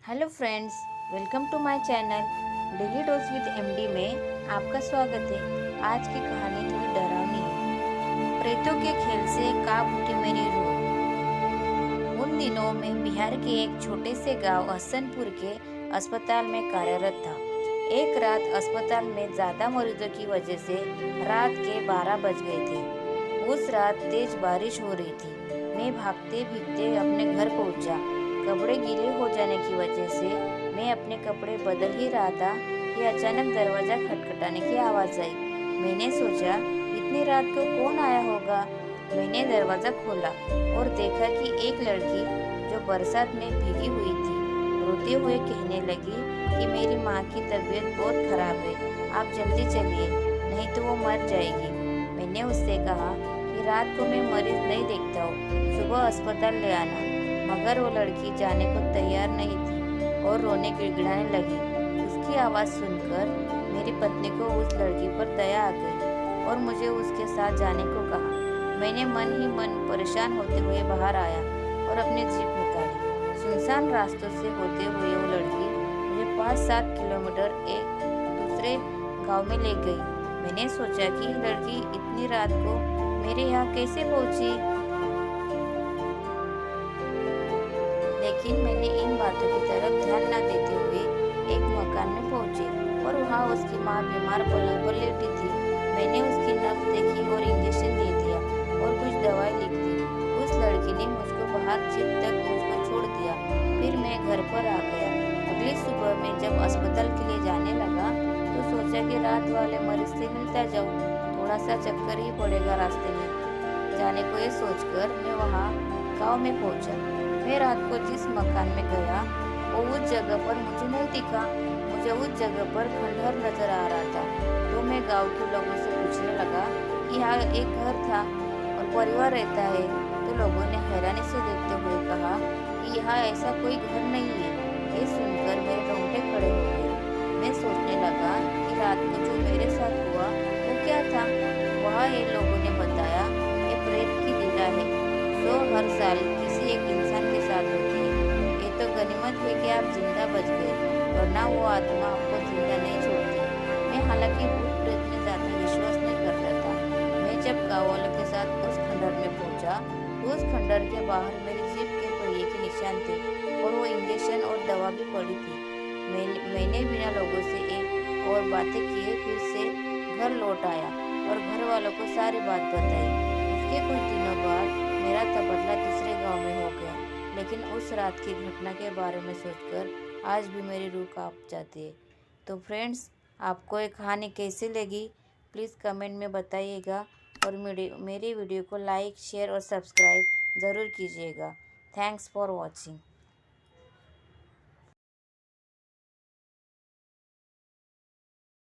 Hello friends, welcome to my channel daily dose with MD में आपका स्वागत है। आज की कहानी थोड़ी डरावनी है। प्रेतों के खेल से कांप उठी मेरी रूह। उन दिनों में बिहार के एक छोटे से गांव हसनपुर के अस्पताल में कार्यरत था। एक रात अस्पताल में ज़्यादा मरीजों की वजह से रात के 12 बज गए थे। उस रात तेज बारिश हो रही थी। मैं भागते भीगते अपने घर पहुंचा। कपड़े गीले हो जाने की वजह से मैं अपने कपड़े बदल ही रहा था कि अचानक दरवाज़ा खटखटाने की आवाज़ आई। मैंने सोचा इतनी रात को कौन आया होगा। मैंने दरवाज़ा खोला और देखा कि एक लड़की जो बरसात में भीगी हुई थी रोते हुए कहने लगी कि मेरी माँ की तबीयत बहुत खराब है, आप जल्दी चलिए नहीं तो वो मर जाएगी। मैंने उससे कहा कि रात को मैं मरीज नहीं देखता हूँ, सुबह अस्पताल ले आना। मगर वो लड़की जाने को तैयार नहीं थी और रोने गिड़गिड़ाने लगी। उसकी आवाज़ सुनकर मेरी पत्नी को उस लड़की पर दया आ गई और मुझे उसके साथ जाने को कहा। मैंने मन ही मन परेशान होते हुए बाहर आया और अपनी जीप निकाली। सुनसान रास्तों से होते हुए वो लड़की मुझे 5-7 किलोमीटर एक दूसरे गांव में ले गई। मैंने सोचा कि लड़की इतनी रात को मेरे यहाँ कैसे पहुंची, लेकिन मैंने इन बातों की तरफ ध्यान न देते हुए एक मकान में पहुंचे और वहाँ उसकी माँ बीमार पलंग पर लेटी थी। मैंने उसकी नब्ज देखी और इंजेक्शन दे दिया और कुछ दवाई लिख दी। उस लड़की ने मुझको बाहर जीप तक मुझको छोड़ दिया। फिर मैं घर पर आ गया। अगली सुबह मैं जब अस्पताल के लिए जाने लगा तो सोचा कि रात वाले मरीज से मिलता जाऊँ, थोड़ा सा चक्कर ही पड़ेगा रास्ते में जाने को। ये सोचकर मैं वहाँ गाँव में पहुँचा। मैं रात को जिस मकान में गया वो उस जगह पर मुझे नहीं दिखा। मुझे उस जगह पर खंडहर नजर आ रहा था। तो मैं गांव के लोगों से पूछने लगा कि यहाँ एक घर था और परिवार रहता है। तो लोगों ने हैरानी से देखते हुए कहा कि यहाँ ऐसा कोई घर नहीं है। ये सुनकर मेरे रोंगटे खड़े हो गए। मैं सोचने लगा कि रात को जो मेरे साथ हुआ वो क्या था। वहाँ ये लोगों ने बताया ये प्रेत की लीला है, जो हर साल किसी एक इंसान के साथ होती है। ये तो गनीमत है कि आप जिंदा बच गए, वरना वो आत्मा आपको जिंदा नहीं छोड़ती। मैं हालांकि भूत प्रेत में ज़्यादा विश्वास नहीं करता था। मैं जब गाँव वालों के साथ उस खंडहर में पहुंचा तो उस खंडहर के बाहर मेरी जीप के पहिए के निशान थे और वो इंजेक्शन और दवा भी पड़ी थी। मैंने बिना लोगों से एक और बातें किए फिर से घर लौट आया और घर वालों को सारी बात बताई। उसके कुछ दिनों बाद मेरा तबादला दूसरे गांव में हो गया, लेकिन उस रात की घटना के बारे में सोचकर आज भी मेरी रूह कांप जाती है। तो फ्रेंड्स, आपको ये कहानी कैसी लगी प्लीज़ कमेंट में बताइएगा और मेरी वीडियो को लाइक, शेयर और सब्सक्राइब ज़रूर कीजिएगा। Thanks for watching.